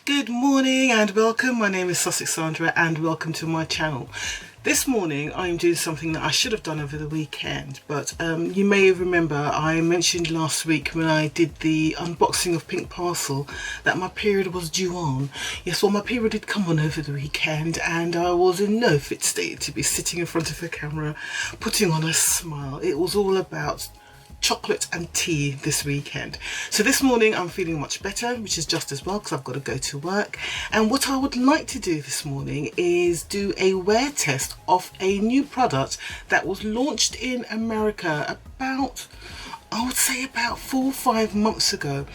Good morning and welcome. My name is Sussex Sandra and welcome to my channel. This morning I'm doing something that I should have done over the weekend, but you may remember I mentioned last week when I did the unboxing of Pink Parcel that my period was due on. Yes, well, my period did come on over the weekend and I was in no fit state to be sitting in front of the camera putting on a smile. It was all about chocolate and tea this weekend. So this morning I'm feeling much better, which is just as well because I've got to go to work. And what I would like to do this morning is do a wear test of a new product that was launched in America about, I would say, about 4 or 5 months ago.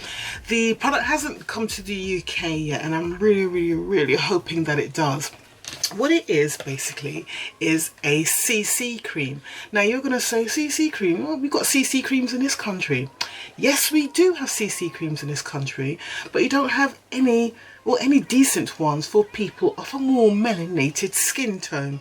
The product hasn't come to the UK yet and I'm really hoping that it does. What it is basically is a CC cream. Now you're going to say, CC cream? Well, we've got CC creams in this country. Yes, we do have CC creams in this country, but you don't have any decent ones for people of a more melanated skin tone.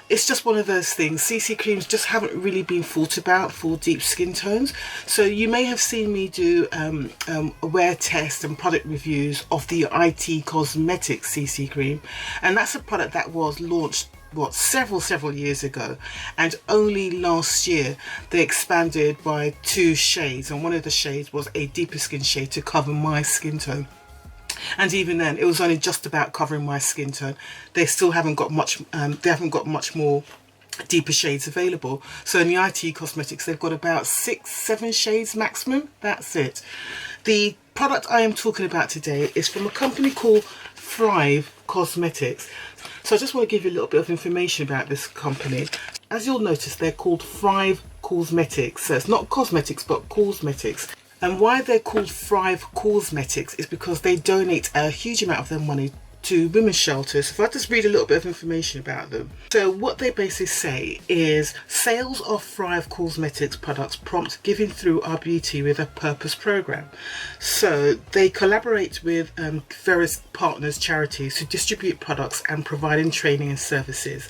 It's just one of those things. CC creams just haven't really been thought about for deep skin tones. So you may have seen me do a wear test and product reviews of the Thrive Causemetics CC cream. And that's a product that was launched several years ago, and only last year they expanded by 2 shades, and one of the shades was a deeper skin shade to cover my skin tone. And even then it was only just about covering my skin tone. They still haven't got much more deeper shades available. So in the Thrive Causemetics they've got about 6-7 shades maximum. That's it. The product I am talking about today is from a company called Thrive Causemetics. So I just want to give you a little bit of information about this company. As you'll notice, they're called Thrive Causemetics. So it's not cosmetics but cosmetics. And why they're called Thrive Causemetics is because they donate a huge amount of their money to women's shelters. So if I just read a little bit of information about them. So what they basically say is sales of Thrive Causemetics products prompt giving through our beauty with a purpose program. So they collaborate with various partners, charities, to distribute products and providing training and services.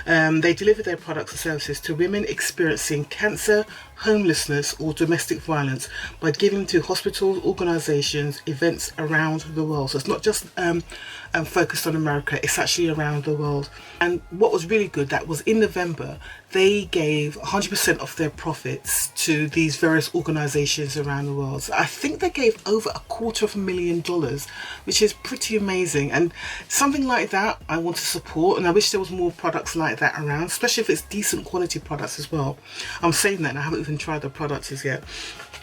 They deliver their products and services to women experiencing cancer, homelessness or domestic violence by giving to hospitals, organisations, events around the world. So it's not just focused on America, it's actually around the world. And what was really good, that was in November they gave 100% of their profits to these various organisations around the world. So I think they gave over $250,000, which is pretty amazing. And something like that I want to support, and I wish there was more products like that around, especially if it's decent quality products as well. I'm saying that and I haven't even tried the products as yet.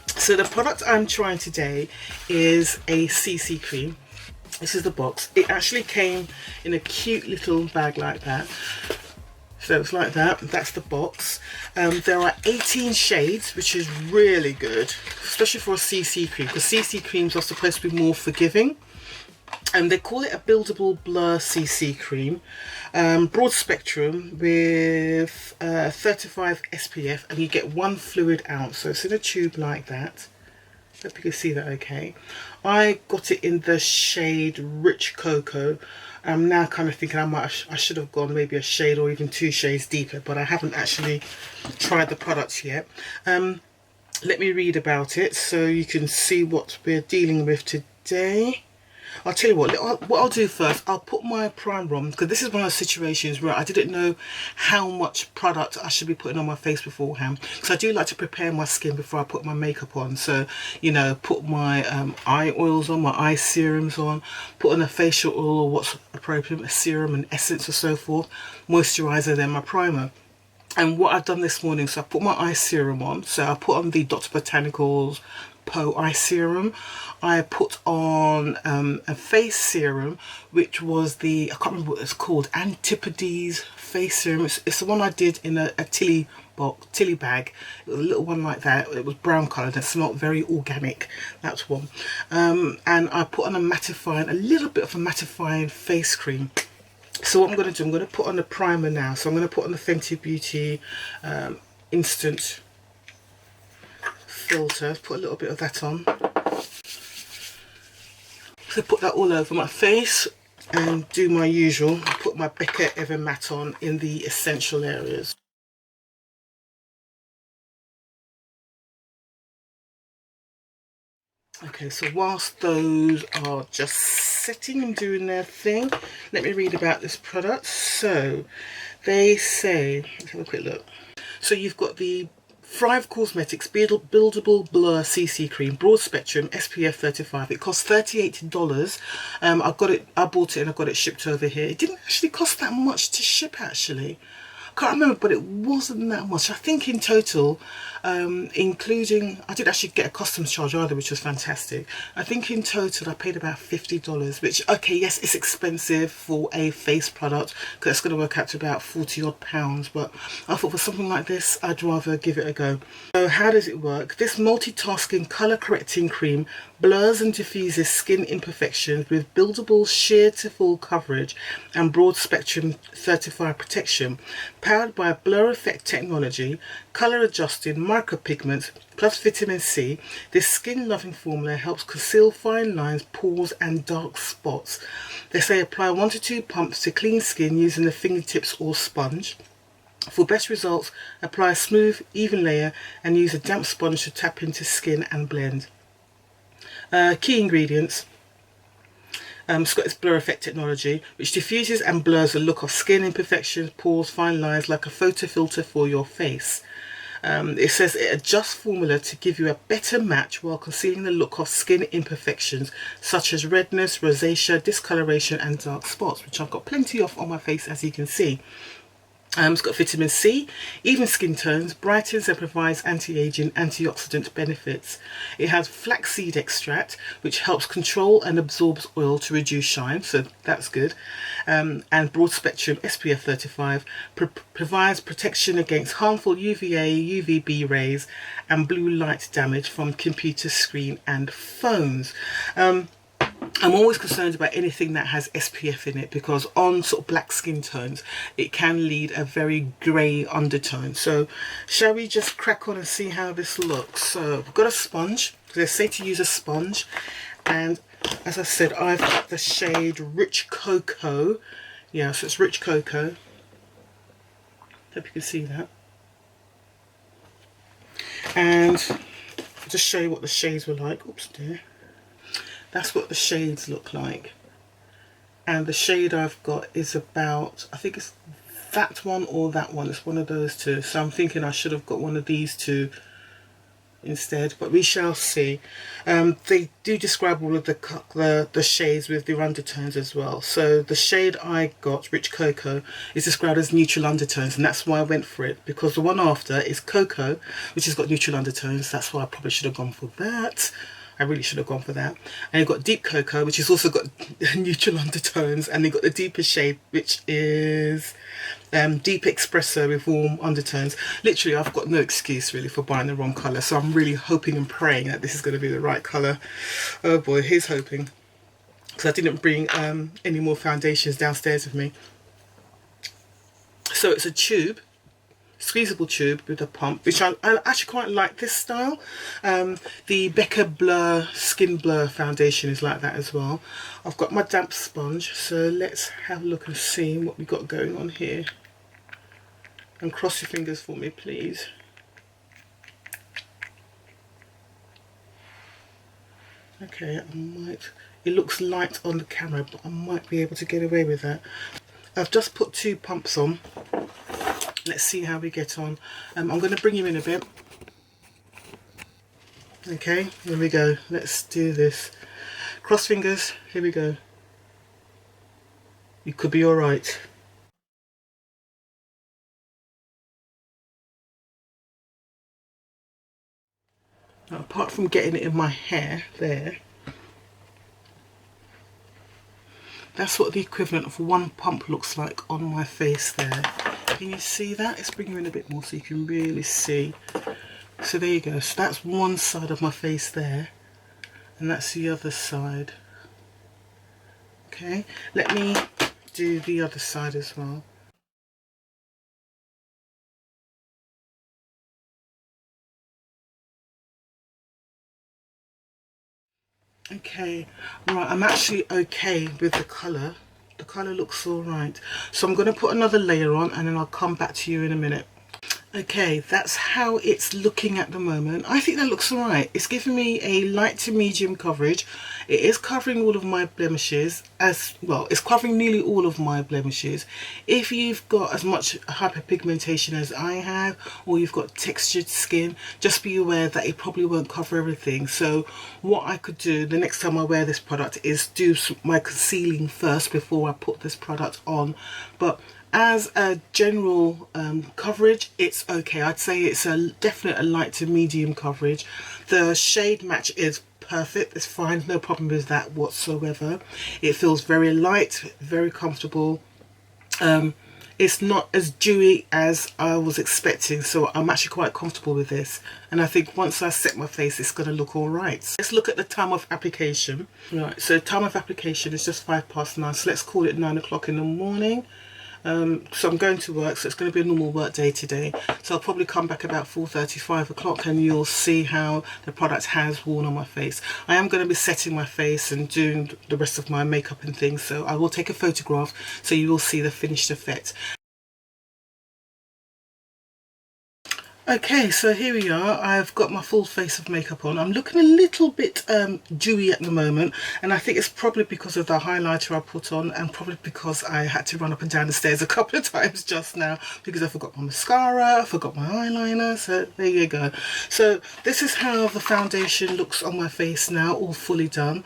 So the product I'm trying today is a CC cream. This is the box. It actually came in a cute little bag like that. So it's like that. That's the box. There are 18 shades, which is really good, especially for a CC cream, because CC creams are supposed to be more forgiving. And they call it a Buildable Blur CC cream. Broad spectrum with 35 SPF, and you get 1 fluid ounce. So it's in a tube like that. Hope you can see that okay. I got it in the shade Rich Cocoa. I'm now kind of thinking I should have gone maybe a shade or even 2 shades deeper, but I haven't actually tried the products yet. Let me read about it so you can see what we're dealing with today. I'll tell you what I'll do first. I'll put my primer on, because this is one of those situations where I didn't know how much product I should be putting on my face beforehand, because I do like to prepare my skin before I put my makeup on. So, you know, put my eye oils on, my eye serums on, put on a facial oil or what's appropriate, a serum and essence or so forth, moisturizer, then my primer. And what I've done this morning, so I put my eye serum on. So I put on the Dr. Botanicals Eye Serum. I put on a face serum, which was the, I can't remember what it's called, Antipodes face serum. It's the one I did in a Tili bag. It was a little one like that. It was brown coloured and smelled very organic. That's one. And I put on a little bit of a mattifying face cream. So what I'm going to do, I'm going to put on the primer now. So I'm going to put on the Fenty Beauty Instant Filter. Put a little bit of that on. So put that all over my face and do my usual. Put my Becca Ever Matte on in the essential areas. Okay, so whilst those are just sitting and doing their thing, let me read about this product. So they say, let's have a quick look. So you've got the Thrive Causemetics Buildable Blur CC Cream, broad spectrum, SPF 35. It costs $38. I bought it and I got it shipped over here. It didn't actually cost that much to ship actually. Can't remember, but it wasn't that much. I think in total, including, I didn't actually get a customs charge either, which was fantastic. I think in total I paid about $50, which, okay, yes, it's expensive for a face product because it's going to work out to about 40 odd pounds, but I thought for something like this I'd rather give it a go. So how does it work? This multitasking colour correcting cream blurs and diffuses skin imperfections with buildable sheer to full coverage and broad spectrum 35 protection. Powered by blur effect technology, colour adjusting micropigments plus vitamin C, this skin loving formula helps conceal fine lines, pores and dark spots. They say apply 1 to 2 pumps to clean skin using the fingertips or sponge. For best results, apply a smooth, even layer and use a damp sponge to tap into skin and blend. Key ingredients. It's got its blur effect technology, which diffuses and blurs the look of skin imperfections, pores, fine lines like a photo filter for your face. It says it adjusts formula to give you a better match while concealing the look of skin imperfections such as redness, rosacea, discoloration and dark spots, which I've got plenty of on my face, as you can see. It's got vitamin C, even skin tones, brightens and provides anti-aging, antioxidant benefits. It has flaxseed extract, which helps control and absorbs oil to reduce shine, so that's good. And broad spectrum SPF 35 provides protection against harmful UVA, UVB rays and blue light damage from computer screen and phones. I'm always concerned about anything that has SPF in it because on sort of black skin tones it can lead a very grey undertone. So shall we just crack on and see how this looks? So we've got a sponge. They say to use a sponge, and as I said, I've got the shade Rich Cocoa. Yeah, so it's Rich Cocoa. Hope you can see that. And I'll just show you what the shades were like. Oops, dear. That's what the shades look like, and the shade I've got is about, I think it's that one or that one, it's one of those two, so I'm thinking I should have got one of these two instead, but we shall see. They do describe all of the shades with their undertones as well. So the shade I got, Rich Cocoa, is described as neutral undertones, and that's why I went for it, because the one after is Cocoa, which has got neutral undertones. That's why I probably should have gone for that. I really should have gone for that. And you've got Deep Cocoa, which has also got neutral undertones, and you've got the deeper shade, which is Deep Espresso with warm undertones. Literally, I've got no excuse really for buying the wrong colour, so I'm really hoping and praying that this is going to be the right colour. Oh boy, here's hoping. Because I didn't bring any more foundations downstairs with me. So it's a tube. Squeezable tube with a pump, which I actually quite like this style. The Becca Blur Skin Blur foundation is like that as well. I've got my damp sponge, so let's have a look and see what we've got going on here. And cross your fingers for me, please. Okay, it looks light on the camera, but I might be able to get away with that. I've just put 2 pumps on. Let's see how we get on. I'm going to bring you in a bit. Okay, here we go. Let's do this. Cross fingers. Here we go. You could be alright. Now, apart from getting it in my hair there, that's what the equivalent of 1 pump looks like on my face there. Can you see that? Let's bring you in a bit more so you can really see. So there you go. So that's one side of my face there, and that's the other side. Okay, let me do the other side as well. Okay, right, I'm actually okay with the colour. The colour looks all right. So I'm going to put another layer on and then I'll come back to you in a minute. Okay, that's how it's looking at the moment. I think that looks alright. It's giving me a light to medium coverage. It is covering all of my blemishes, as well, it's covering nearly all of my blemishes. If you've got as much hyperpigmentation as I have, or you've got textured skin, just be aware that it probably won't cover everything. So what I could do the next time I wear this product is do my concealing first before I put this product on. But as a general coverage, it's okay. I'd say it's a definite light to medium coverage. The shade match is perfect. It's fine, no problem with that whatsoever. It feels very light, very comfortable. It's not as dewy as I was expecting, so I'm actually quite comfortable with this, and I think once I set my face it's going to look all right. Let's look at the time of application. Right, so time of application is just 9:05, so let's call it 9 o'clock in the morning. So I'm going to work, so it's going to be a normal work day today, so I'll probably come back about 4:30, 5 o'clock, and you'll see how the product has worn on my face. I am going to be setting my face and doing the rest of my makeup and things, so I will take a photograph so you will see the finished effect. Okay, so here we are. I've got my full face of makeup on. I'm looking a little bit dewy at the moment, and I think it's probably because of the highlighter I put on, and probably because I had to run up and down the stairs a couple of times just now because I forgot my mascara, I forgot my eyeliner, so there you go. So this is how the foundation looks on my face now, all fully done.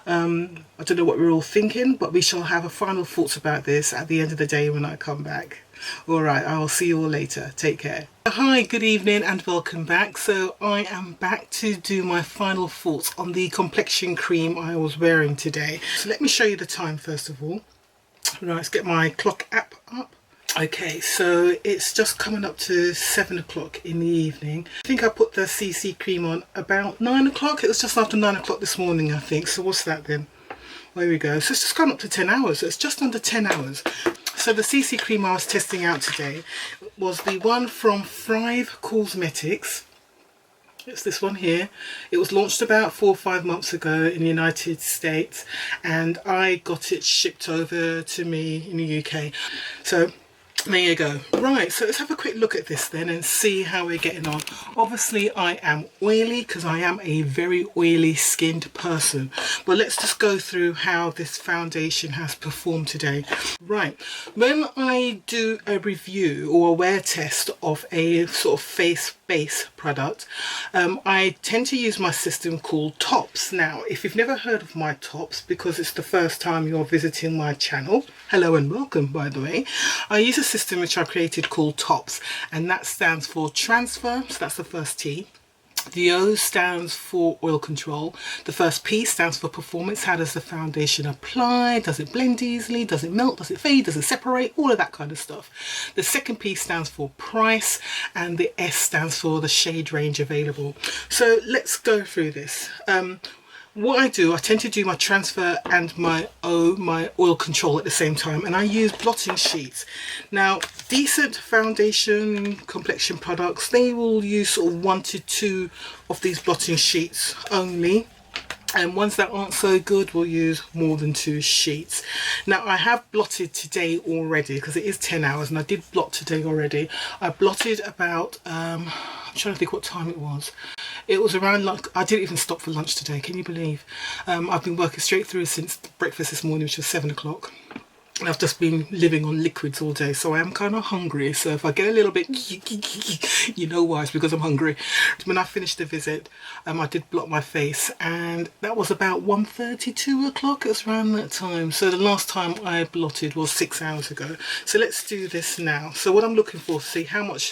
I don't know what we're all thinking, but we shall have a final thoughts about this at the end of the day when I come back. Alright, I will see you all later. Take care. Hi, good evening and welcome back. So I am back to do my final thoughts on the complexion cream I was wearing today. So let me show you the time first of all. Right, let's get my clock app up. Okay, so it's just coming up to 7 o'clock in the evening. I think I put the CC cream on about 9 o'clock. It was just after 9 o'clock this morning, I think. So what's that then? There we go. So it's just gone up to 10 hours. So it's just under 10 hours. So the CC cream I was testing out today was the one from Thrive Causemetics. It's this one here. It was launched about 4 or 5 months ago in the United States, and I got it shipped over to me in the UK. So there you go. Right, so let's have a quick look at this then and see how we're getting on. Obviously I am oily because I am a very oily skinned person, but let's just go through how this foundation has performed today. Right, when I do a review or a wear test of a sort of face base product, I tend to use my system called Tops. Now, if you've never heard of my Tops, because it's the first time you're visiting my channel, hello and welcome by the way, I use a system which I created called Tops, and that stands for transfer, so that's the first T. The O stands for oil control. The first P stands for performance. How does the foundation apply? Does it blend easily? Does it melt? Does it fade? Does it separate? All of that kind of stuff. The second P stands for price, and the S stands for the shade range available. So let's go through this. What I do, I tend to do my transfer and my oil control at the same time, and I use blotting sheets. Now, decent foundation complexion products, they will use sort of 1 to 2 of these blotting sheets only, and ones that aren't so good will use more than 2 sheets. Now, I have blotted today already because it is 10 hours, and I did blot today already. I blotted about I'm trying to think what time it was. It was around, like, I didn't even stop for lunch today, can you believe? I've been working straight through since breakfast this morning, which was 7 o'clock. I've just been living on liquids all day, so I am kind of hungry. So if I get a little bit, you know why, it's because I'm hungry. When I finished the visit, I did blot my face, and that was about 1:30, 2 o'clock. It was around that time. So the last time I blotted was 6 hours ago. So let's do this now. So what I'm looking for, see how much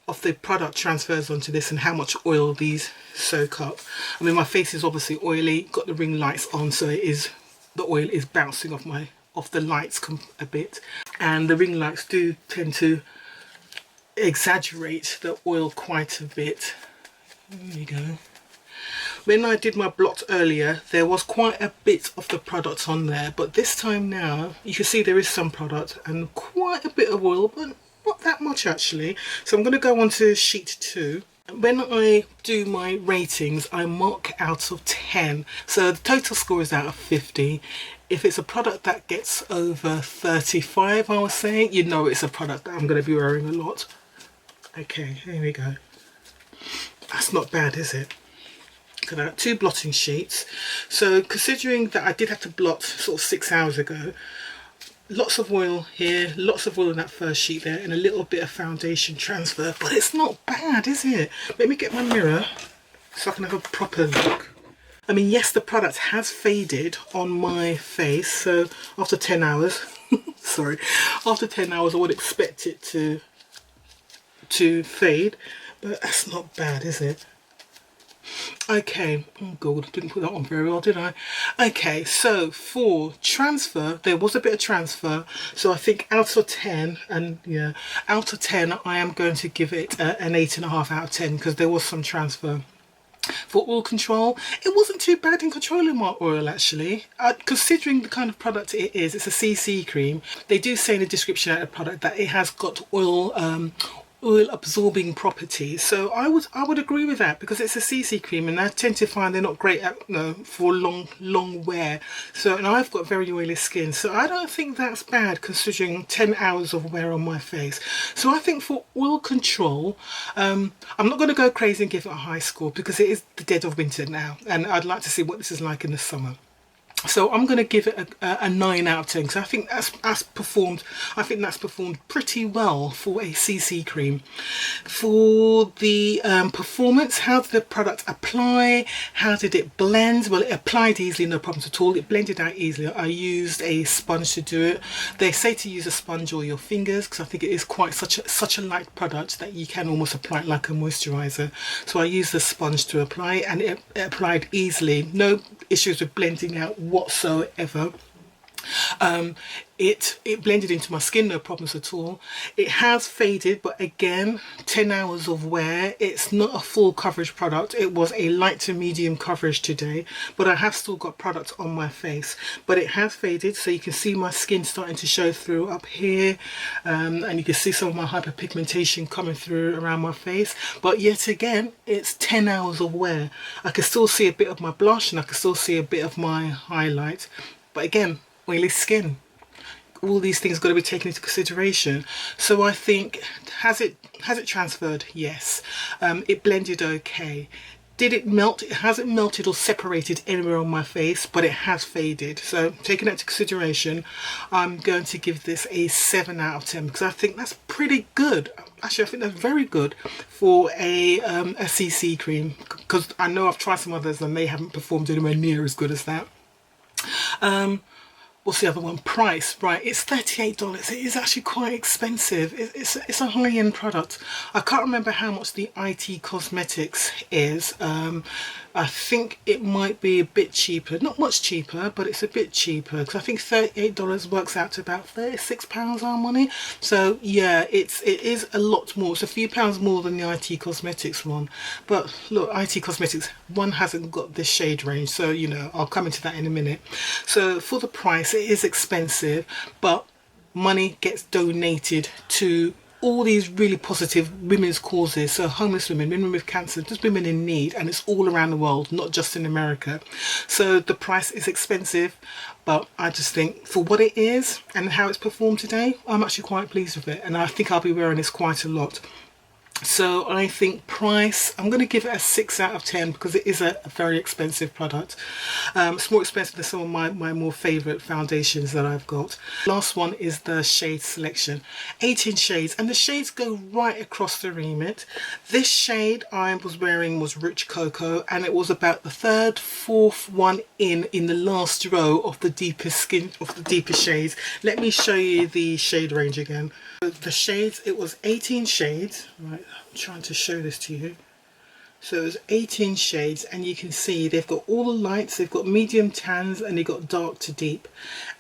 of the product transfers onto this and how much oil these soak up. I mean, my face is obviously oily, got the ring lights on, so it is, the oil is bouncing off the lights a bit, and the ring lights do tend to exaggerate the oil quite a bit. There you go. When I did my blot earlier, there was quite a bit of the product on there, but this time now you can see there is some product and quite a bit of oil, but not that much actually. So I'm going to go on to sheet 2. When I do my ratings, I mark out of 10. So the total score is out of 50. If it's a product that gets over 35, I was saying, you know it's a product that I'm going to be wearing a lot. Okay, here we go. That's not bad, is it? Look at that, 2 blotting sheets. So considering that I did have to blot sort of 6 hours ago, lots of oil here, lots of oil in that first sheet there, and a little bit of foundation transfer, but it's not bad, is it? Let me get my mirror so I can have a proper look. I mean, yes, the product has faded on my face, so after 10 hours, sorry, after 10 hours I would expect it to fade, but that's not bad, is it? Okay, oh god, I didn't put that on very well, did I? Okay, so for transfer, there was a bit of transfer, so I think out of 10, and yeah, out of 10 I am going to give it an 8.5 out of 10 because there was some transfer. For oil control, it wasn't too bad in controlling my oil actually. Considering the kind of product it is, it's a CC cream. They do say in the description of the product that it has got oil absorbing properties, so I would agree with that because it's a CC cream, and I tend to find they're not great at, for long wear. So, and I've got very oily skin, so I don't think that's bad considering 10 hours of wear on my face. So I think for oil control, I'm not going to go crazy and give it a high score because it is the dead of winter now, and I'd like to see what this is like in the summer. So I'm going to give it a 9 out of 10 because I think that's performed pretty well for a CC cream. For the performance, how did the product apply? How did it blend? Well, it applied easily, no problems at all. It blended out easily. I used a sponge to do it. They say to use a sponge or your fingers because I think it is quite such a light product that you can almost apply it like a moisturizer. So I used the sponge to apply, and it applied easily. No issues with blending out whatsoever. It blended into my skin, no problems at all. It has faded, but again, 10 hours of wear. It's not a full coverage product. It was a light to medium coverage today, but I have still got product on my face. But it has faded, so you can see my skin starting to show through up here, and you can see some of my hyperpigmentation coming through around my face. But yet again, it's 10 hours of wear. I can still see a bit of my blush, and I can still see a bit of my highlight. But again, oily skin. All these things got to be taken into consideration. So I think, has it transferred? Yes. It blended okay. Did it melt? It hasn't melted or separated anywhere on my face, but it has faded. So taking that into consideration, I'm going to give this a 7 out of 10 because I think that's pretty good. Actually, I think that's very good for a CC cream, because I know I've tried some others and they haven't performed anywhere near as good as that. What's the other one? Price, right, it's $38. It is actually quite expensive. It's a high-end product. I can't remember how much the IT Cosmetics is. I think it might be a bit cheaper, not much cheaper, but it's a bit cheaper because I think $38 works out to about £36 our money. So yeah, it is a lot more. It's a few pounds more than the IT Cosmetics one. But look, IT Cosmetics one hasn't got this shade range, so you know, I'll come into that in a minute. So for the price, it is expensive, but money gets donated to all these really positive women's causes. So homeless women, women with cancer, just women in need, and it's all around the world, not just in America. So the price is expensive, but I just think for what it is and how it's performed today, I'm actually quite pleased with it, and I think I'll be wearing this quite a lot. So I think price, I'm going to give it a 6 out of 10 because it is a very expensive product. It's more expensive than some of my more favourite foundations that I've got. Last one is the shade selection. 18 shades, and the shades go right across the remit. This shade I was wearing was Rich Cocoa, and it was about the third, fourth one in the last row of the deepest shades. Let me show you the shade range again. The shades, it was 18 shades, right, I'm trying to show this to you. So it was 18 shades, and you can see they've got all the lights, they've got medium tans, and they've got dark to deep.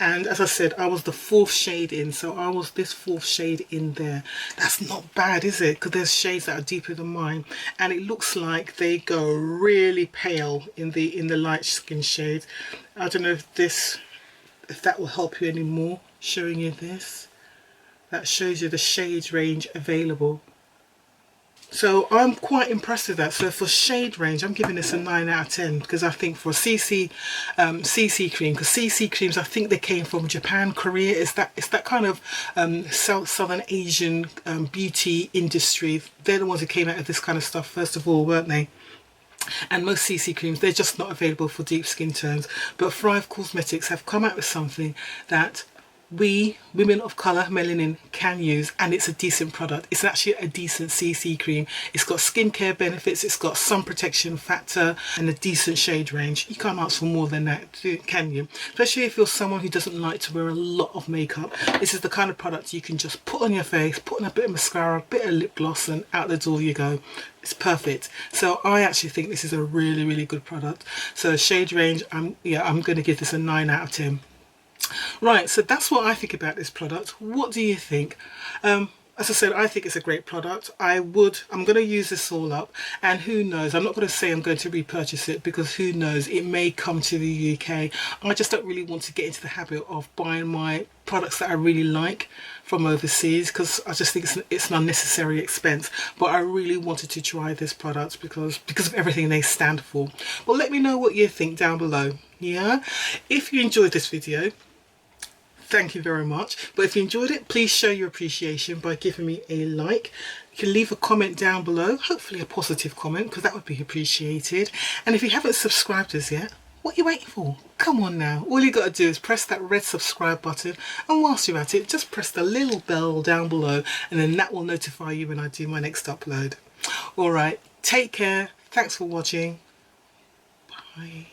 And as I said, I was the 4th shade in, so I was this 4th shade in there. That's not bad, is it? Because there's shades that are deeper than mine, and it looks like they go really pale in the light skin shades. I don't know if that will help you anymore, showing you this. That shows you the shade range available. So I'm quite impressed with that. So for shade range, I'm giving this a 9 out of 10, because I think for CC cream, because CC creams, I think they came from Japan, Korea. It's that kind of Southern Asian beauty industry. They're the ones who came out of this kind of stuff first of all, weren't they? And most CC creams, they're just not available for deep skin tones. But Thrive Causemetics have come out with something that we women of colour, melanin, can use, and it's a decent product. It's actually a decent CC cream. It's got skincare benefits, it's got sun protection factor, and a decent shade range. You can't ask for more than that, can you? Especially if you're someone who doesn't like to wear a lot of makeup. This is the kind of product you can just put on your face, put on a bit of mascara, a bit of lip gloss, and out the door you go. It's perfect. So I actually think this is a really, really good product. So shade range, I'm going to give this a 9 out of 10. Right, so that's what I think about this product. What do you think? As I said, I think it's a great product. I'm going to use this all up, and who knows, I'm not going to say I'm going to repurchase it, because who knows, it may come to the UK. I just don't really want to get into the habit of buying my products that I really like from overseas, because I just think it's an unnecessary expense. But I really wanted to try this product because of everything they stand for. Well, let me know what you think down below. Yeah, if you enjoyed this video, thank you very much. But if you enjoyed it, please show your appreciation by giving me a like. You can leave a comment down below, hopefully a positive comment, because that would be appreciated. And if you haven't subscribed us yet, what are you waiting for? Come on now. All you got to do is press that red subscribe button, and whilst you're at it, just press the little bell down below, and then that will notify you when I do my next upload. Alright, take care. Thanks for watching. Bye.